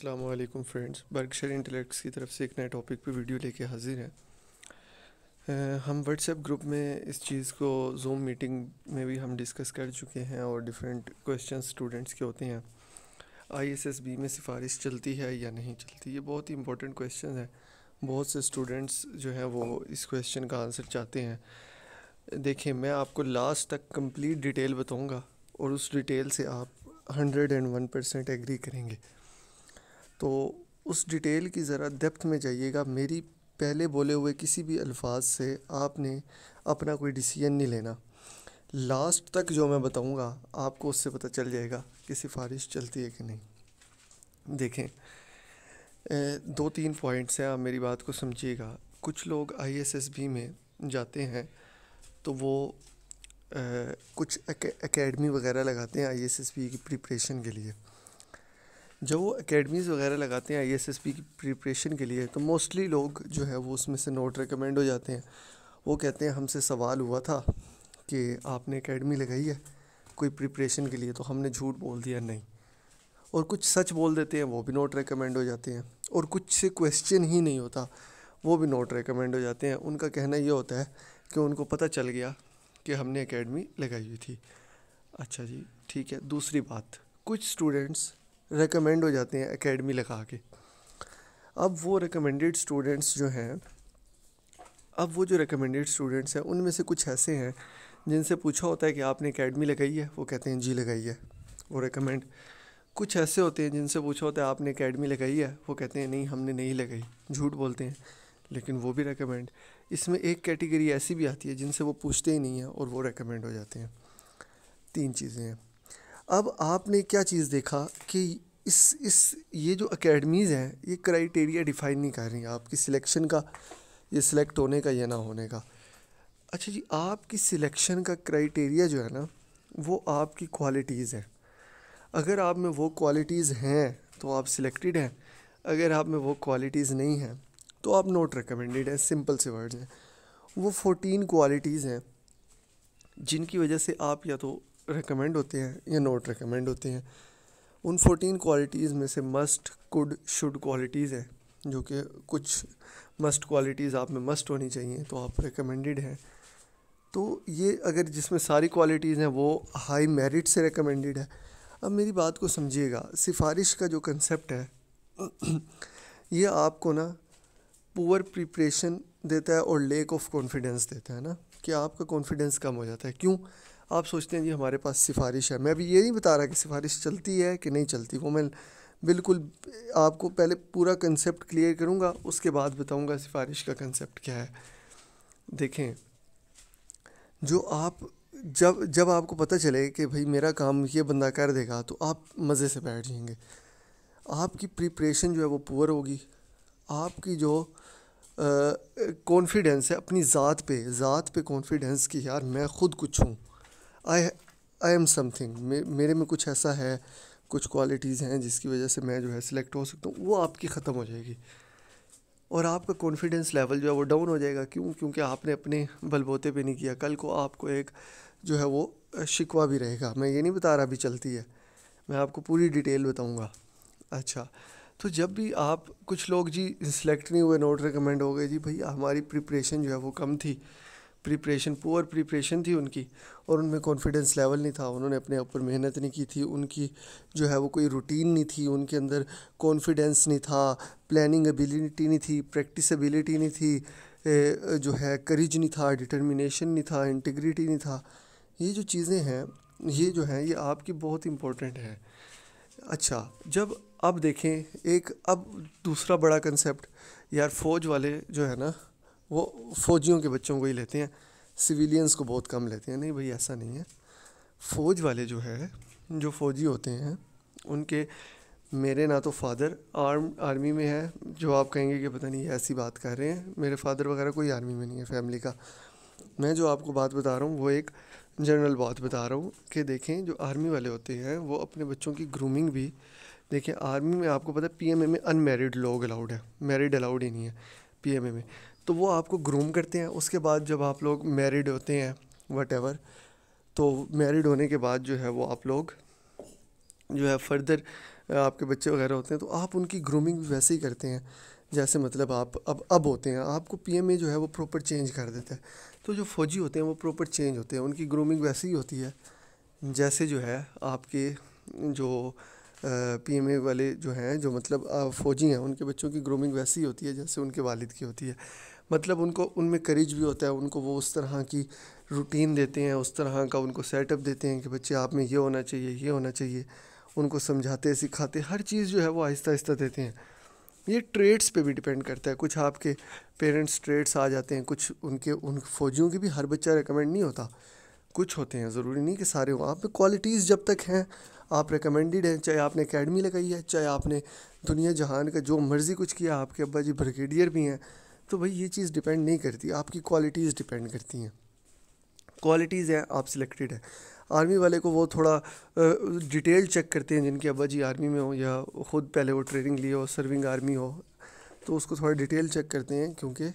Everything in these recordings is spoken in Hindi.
अस्सलाम वालेकुम फ्रेंड्स, बर्कशायर इंटेलेक्ट्स की तरफ से एक नए टॉपिक पे वीडियो लेके हाजिर हैं। हम व्हाट्सएप ग्रुप में इस चीज़ को जूम मीटिंग में भी हम डिस्कस कर चुके हैं और डिफरेंट क्वेश्चंस स्टूडेंट्स के होते हैं। आईएसएसबी में सिफारिश चलती है या नहीं चलती, ये बहुत ही इंपॉर्टेंट क्वेश्चन है। बहुत से स्टूडेंट्स जो हैं वो इस क्वेश्चन का आंसर चाहते हैं। देखिए, मैं आपको लास्ट तक कंप्लीट डिटेल बताऊंगा और उस डिटेल से आप 101% एग्री करेंगे। तो उस डिटेल की ज़रा डेप्थ में जाइएगा। मेरी पहले बोले हुए किसी भी अल्फाज से आपने अपना कोई डिसीजन नहीं लेना। लास्ट तक जो मैं बताऊंगा आपको उससे पता चल जाएगा कि सिफारिश चलती है कि नहीं। देखें, दो तीन पॉइंट्स हैं, आप मेरी बात को समझिएगा। कुछ लोग आईएसएसबी में जाते हैं तो वो कुछ एकेडमी वगैरह लगाते हैं आईएसएसबी की प्रिपरेशन के लिए। जब वो एकेडमीज़ वगैरह लगाते हैं आईएसएसबी की प्रिपरेशन के लिए, तो मोस्टली लोग जो है वो उसमें से नोट रिकमेंड हो जाते हैं। वो कहते हैं हमसे सवाल हुआ था कि आपने एकेडमी लगाई है कोई प्रिपरेशन के लिए, तो हमने झूठ बोल दिया नहीं। और कुछ सच बोल देते हैं, वो भी नोट रिकमेंड हो जाते हैं। और कुछ से क्वेश्चन ही नहीं होता, वो भी नोट रिकमेंड हो जाते हैं। उनका कहना ये होता है कि उनको पता चल गया कि हमने एकेडमी लगाई हुई थी। अच्छा जी, ठीक है। दूसरी बात, कुछ स्टूडेंट्स रेकमेंड हो जाते हैं एकेडमी लगा के। अब वो रेकमेंडेड स्टूडेंट्स जो हैं उनमें से कुछ ऐसे हैं जिनसे पूछा होता है कि आपने एकेडमी लगाई है, वो कहते हैं जी लगाई है, वो रेकमेंड। कुछ ऐसे होते हैं जिनसे पूछा होता है आपने एकेडमी लगाई है, वो कहते हैं नहीं हमने नहीं लगाई, झूठ बोलते हैं, लेकिन वो भी रेकमेंड। इसमें एक कैटेगरी ऐसी भी आती है जिनसे वो पूछते ही नहीं हैं और वो रेकमेंड हो जाते हैं। तीन चीज़ें हैं। अब आपने क्या चीज़ देखा कि इस ये जो एकेडमीज़ हैं ये क्राइटेरिया डिफाइन नहीं कर रही आपकी सिलेक्शन का, ये सिलेक्ट होने का या ना होने का। अच्छा जी, आपकी सिलेक्शन का क्राइटेरिया जो है ना, वो आपकी क्वालिटीज़ है। अगर आप में वो क्वालिटीज़ हैं तो आप सिलेक्टेड हैं, अगर आप में वो क्वालिटीज़ नहीं हैं तो आप नॉट रिकमेंडेड हैं। सिंपल से वर्ड्स हैं। वो 14 क्वालिटीज़ हैं जिनकी वजह से आप या तो रिकमेंड होते हैं या नॉट रिकमेंड होते हैं। उन 14 क्वालिटीज़ में से मस्ट, कुड, शुड क्वालिटीज़ हैं, जो कि कुछ मस्ट क्वालिटीज़ आप में मस्ट होनी चाहिए, तो आप रिकमेंडेड हैं। तो ये अगर जिसमें सारी क्वालिटीज़ हैं वो हाई मेरिट से रिकमेंडेड है। अब मेरी बात को समझिएगा, सिफारिश का जो कंसेप्ट है ये आपको ना पुअर प्रिपरेशन देता है और लेक ऑफ कॉन्फिडेंस देता है ना, कि आपका कॉन्फिडेंस कम हो जाता है। क्यों? आप सोचते हैं जी हमारे पास सिफारिश है। मैं अभी ये नहीं बता रहा कि सिफारिश चलती है कि नहीं चलती, वो मैं बिल्कुल आपको पहले पूरा कंसेप्ट क्लियर करूँगा, उसके बाद बताऊँगा सिफारिश का कंसेप्ट क्या है। देखें, जो आप जब आपको पता चले कि भाई मेरा काम ये बंदा कर देगा, तो आप मज़े से बैठ जाएंगे। आपकी प्रिपरेशन जो है वो पुअर होगी। आपकी जो कॉन्फिडेंस है अपनी ज़ात पे कॉन्फिडेंस की, यार मैं ख़ुद कुछ हूँ, आई आई एम समथिंग, मेरे में कुछ ऐसा है, कुछ क्वालिटीज़ हैं जिसकी वजह से मैं जो है सिलेक्ट हो सकता हूँ, वो आपकी ख़त्म हो जाएगी। और आपका कॉन्फिडेंस लेवल जो है वो डाउन हो जाएगा। क्यों? क्योंकि आपने अपने बलबूते पे नहीं किया। कल को आपको एक जो है वो शिकवा भी रहेगा। मैं ये नहीं बता रहा अभी चलती है, मैं आपको पूरी डिटेल बताऊँगा। अच्छा, तो जब भी आप, कुछ लोग जी सिलेक्ट नहीं हुए, नोट रिकमेंड हो गए जी, भैया हमारी प्रिपरेशन जो है वो कम थी, पुअर प्रिपरेशन थी उनकी, और उनमें कॉन्फिडेंस लेवल नहीं था, उन्होंने अपने ऊपर मेहनत नहीं की थी, उनकी जो है वो कोई रूटीन नहीं थी, उनके अंदर कॉन्फिडेंस नहीं था, प्लानिंग एबिलिटी नहीं थी, प्रैक्टिस एबिलिटी नहीं थी, जो है करेज नहीं था, डिटर्मिनेशन नहीं था, इंटीग्रिटी नहीं था। ये जो चीज़ें हैं, ये जो हैं, ये आपकी बहुत इंपॉर्टेंट है। अच्छा, जब अब देखें अब दूसरा बड़ा कंसेप्ट, यार फ़ौज वाले जो है ना वो फ़ौजियों के बच्चों को ही लेते हैं, सिविलियंस को बहुत कम लेते हैं। नहीं भाई, ऐसा नहीं है। फ़ौज वाले जो है, जो फ़ौजी होते हैं उनके, मेरे ना तो फादर आर्मी में है, जो आप कहेंगे कि पता नहीं ऐसी बात कर रहे हैं, मेरे फादर वगैरह कोई आर्मी में नहीं है फैमिली का। मैं जो आपको बात बता रहा हूँ वो एक जनरल बात बता रहा हूँ कि देखें, जो आर्मी वाले होते हैं वो अपने बच्चों की ग्रूमिंग भी, देखें आर्मी में आपको पता है पीएमए में अनमैरिड लोग अलाउड है, मैरिड अलाउड ही नहीं है पीएमए में। तो वो आपको ग्रूम करते हैं। उसके बाद जब आप लोग मैरिड होते हैं वट तो मैरिड होने के बाद जो है वो आप लोग जो है फर्दर आपके बच्चे वगैरह होते हैं, तो आप उनकी ग्रूमिंग भी वैसे ही करते हैं जैसे मतलब आप अब होते हैं। आपको पीएमए जो है वो प्रॉपर चेंज कर देता है। तो जो फ़ौजी होते हैं वो प्रॉपर चेंज होते हैं, उनकी ग्रूमिंग वैसे ही होती है जैसे जो है आपके जो पीएमए वाले जो हैं, जो मतलब फ़ौजी हैं, उनके बच्चों की ग्रूमिंग वैसी ही होती है जैसे उनके वालिद की होती है। मतलब उनको उनमें करेज भी होता है, उनको वो उस तरह की रूटीन देते हैं, उस तरह का उनको सेटअप देते हैं कि बच्चे आप में ये होना चाहिए, ये होना चाहिए। उनको समझाते सिखाते हर चीज़ जो है वो आहिस्ता आहिस्ता देते हैं। ये ट्रेड्स पे भी डिपेंड करता है। कुछ आपके पेरेंट्स ट्रेड्स आ जाते हैं, कुछ उन फ़ौजियों की भी हर बच्चा रिकमेंड नहीं होता, कुछ होते हैं, ज़रूरी नहीं कि सारे हों। आप में क्वालिटीज़ जब तक हैं आप रिकमेंडेड हैं, चाहे आपने एकेडमी लगाई है, चाहे आपने दुनिया जहान का जो मर्ज़ी कुछ किया, आपके अब्बा जी ब्रिगेडियर भी हैं, तो भाई ये चीज़ डिपेंड नहीं करती, आपकी क्वालिटीज़ डिपेंड करती हैं। क्वालिटीज़ हैं, आप सिलेक्टेड हैं। आर्मी वाले को वो थोड़ा डिटेल चेक करते हैं, जिनके अब्बा जी आर्मी में हो या ख़ुद पहले वो ट्रेनिंग लिए हो, सर्विंग आर्मी हो, तो उसको थोड़ा डिटेल चेक करते हैं, क्योंकि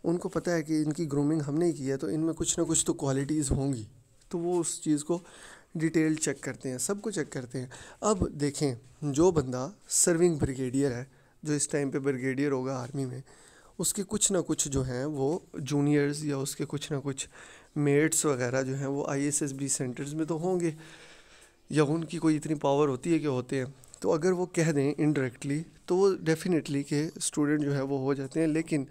उनको पता है कि इनकी ग्रूमिंग हमने ही की है तो इनमें कुछ ना कुछ तो क्वालिटीज़ होंगी, तो वो उस चीज़ को डिटेल चेक करते हैं, सब कुछ चेक करते हैं। अब देखें, जो बंदा सर्विंग ब्रिगेडियर है, जो इस टाइम पे ब्रिगेडियर होगा आर्मी में, उसके कुछ ना कुछ जो हैं वो जूनियर्स या उसके कुछ ना कुछ मेट्स वगैरह जो हैं वो ISSB सेंटर्स में तो होंगे, या उनकी कोई इतनी पावर होती है कि होते हैं। तो अगर वो कह दें इनडायरेक्टली तो वो डेफिनेटली के स्टूडेंट जो है वो हो जाते हैं। लेकिन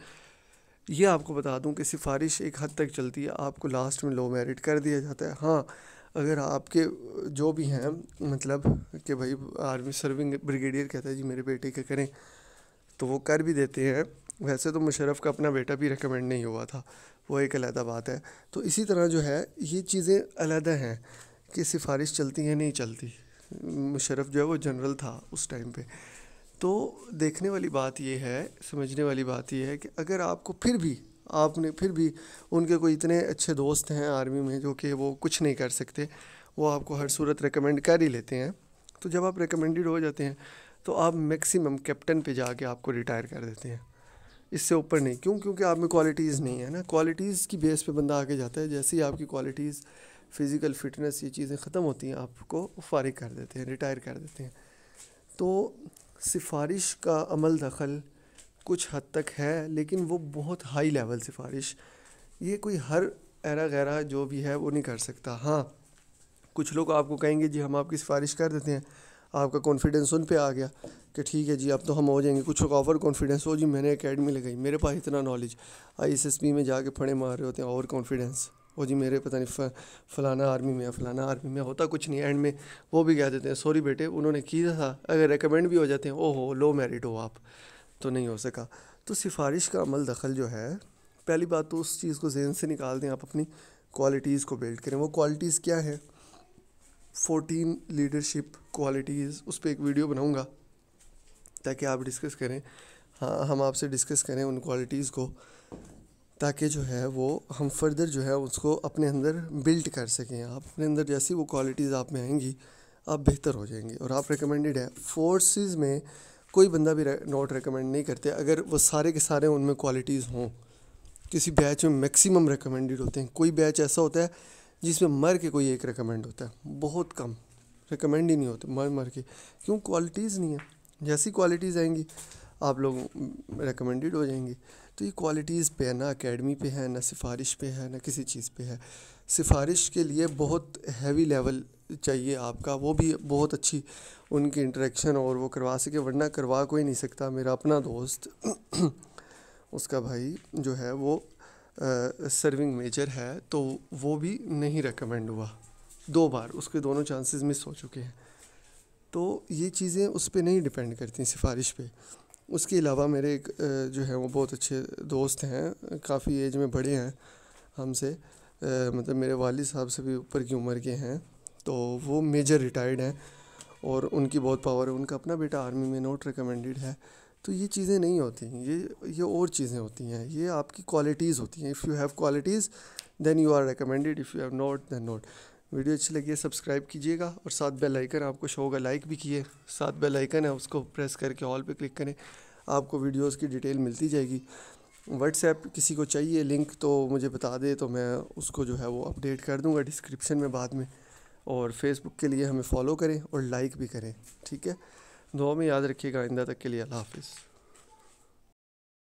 ये आपको बता दूं कि सिफारिश एक हद तक चलती है, आपको लास्ट में लो मेरिट कर दिया जाता है। हाँ, अगर आपके जो भी हैं मतलब कि भाई आर्मी सर्विंग ब्रिगेडियर कहता है जी मेरे बेटे के करें, तो वो कर भी देते हैं। वैसे तो मुशर्रफ का अपना बेटा भी रिकमेंड नहीं हुआ था, वो एक अलहदा बात है। तो इसी तरह जो है ये चीज़ें अलहदा हैं कि सिफारिश चलती है नहीं चलती। मुशर्रफ जो है वो जनरल था उस टाइम पे। तो देखने वाली बात ये है, समझने वाली बात ये है कि अगर आपको फिर भी उनके कोई इतने अच्छे दोस्त हैं आर्मी में जो कि वो कुछ नहीं कर सकते, वो आपको हर सूरत रिकमेंड कर ही लेते हैं, तो जब आप रिकमेंडेड हो जाते हैं तो आप मैक्सिमम कैप्टन पे जाके आपको रिटायर कर देते हैं, इससे ऊपर नहीं। क्यों? क्योंकि आप में क्वालिटीज़ नहीं है ना। क्वालिटीज़ की बेस पे बंदा आगे जाता है, जैसे ही आपकी क्वालिटीज़ फ़िज़िकल फिटनेस ये चीज़ें ख़त्म होती हैं आपको फ़ारिग कर देते हैं, रिटायर कर देते हैं। तो सिफारिश का अमल दखल कुछ हद तक है, लेकिन वो बहुत हाई लेवल सिफारिश, ये कोई हर एरा गैरा जो भी है वो नहीं कर सकता। हाँ, कुछ लोग आपको कहेंगे जी हम आपकी सिफारिश कर देते हैं, आपका कॉन्फिडेंस उन पे आ गया कि ठीक है जी अब तो हम हो जाएंगे। कुछ लोग ओवर कॉन्फिडेंस हो जी मैंने एकेडमी लगाई, मेरे पास इतना नॉलेज, ISSB में जाके फड़े मार रहे होते हैं, ओवर कॉन्फिडेंस हो जी मेरे पता नहीं फ़लाना आर्मी में, फ़लाना आर्मी में, होता कुछ नहीं। एंड में वो भी कह देते हैं सॉरी बेटे उन्होंने किया था, अगर रिकमेंड भी हो जाते हैं ओहो लो मेरिट हो आप, तो नहीं हो सका। तो सिफारिश का अमल दखल जो है, पहली बात तो उस चीज़ को जहन से निकाल दें, आप अपनी क्वालिटीज़ को बिल्ड करें। वो क्वालिटीज़ क्या है? 14 लीडरशिप क्वालिटीज़, उस पर एक वीडियो बनाऊंगा ताकि आप डिस्कस करें, हाँ हम आपसे डिस्कस करें उन क्वालिटीज़ को, ताकि जो है वो हम फर्दर जो है उसको अपने अंदर बिल्ड कर सकें। आप अपने अंदर जैसी वो क्वालिटीज़ आप में आएंगी आप बेहतर हो जाएंगे और आप रिकमेंडेड है। फोर्सेस में कोई बंदा भी नॉट रिकमेंड नहीं करते अगर वो सारे के सारे उनमें क्वालिटीज़ हों। किसी बैच में मैक्सिमम रिकमेंडेड होते हैं, कोई बैच ऐसा होता है जिसमें मर के कोई एक रिकमेंड होता है, बहुत कम रिकमेंड ही नहीं होते मर के। क्यों? क्वालिटीज़ नहीं है। जैसी क्वालिटीज़ आएंगी आप लोग रिकमेंडेड हो जाएंगे। तो ये क्वालिटीज़ पे है, ना एकेडमी पे है, ना सिफारिश पे है, ना किसी चीज़ पे है। सिफारिश के लिए बहुत हैवी लेवल चाहिए आपका, वो भी बहुत अच्छी उनकी इंटरेक्शन और वो करवा सके, वरना करवा कोई नहीं सकता। मेरा अपना दोस्त उसका भाई जो है वो सर्विंग मेजर है, तो वो भी नहीं रिकमेंड हुआ 2 बार, उसके दोनों चांसेस मिस हो चुके हैं। तो ये चीज़ें उस पर नहीं डिपेंड करती सिफारिश पे। उसके अलावा मेरे एक जो है वो बहुत अच्छे दोस्त हैं, काफ़ी एज में बड़े हैं हमसे, मतलब मेरे वालिद साहब से भी ऊपर की उम्र के हैं, तो वो मेजर रिटायर्ड हैं और उनकी बहुत पावर है। उनका अपना बेटा आर्मी में नॉट रिकमेंडेड है। तो ये चीज़ें नहीं होती, ये और चीज़ें होती हैं, ये आपकी क्वालिटीज़ होती हैं। If you have qualities then you are recommended, if you have not then not. Video अच्छी लगी है सब्सक्राइब कीजिएगा और साथ बेल आइकन आपको शो होगा, लाइक भी किए, साथ बेल आइकन है उसको प्रेस करके ऑल पे क्लिक करें, आपको वीडियोस की डिटेल मिलती जाएगी। व्हाट्सएप किसी को चाहिए लिंक तो मुझे बता दे, तो मैं उसको जो है वो अपडेट कर दूंगा डिस्क्रिप्शन में बाद में। और फेसबुक के लिए हमें फॉलो करें और लाइक भी करें, ठीक है। दुआ में याद रखिएगा। आइंदा तक के लिए अल्लाह हाफिज़।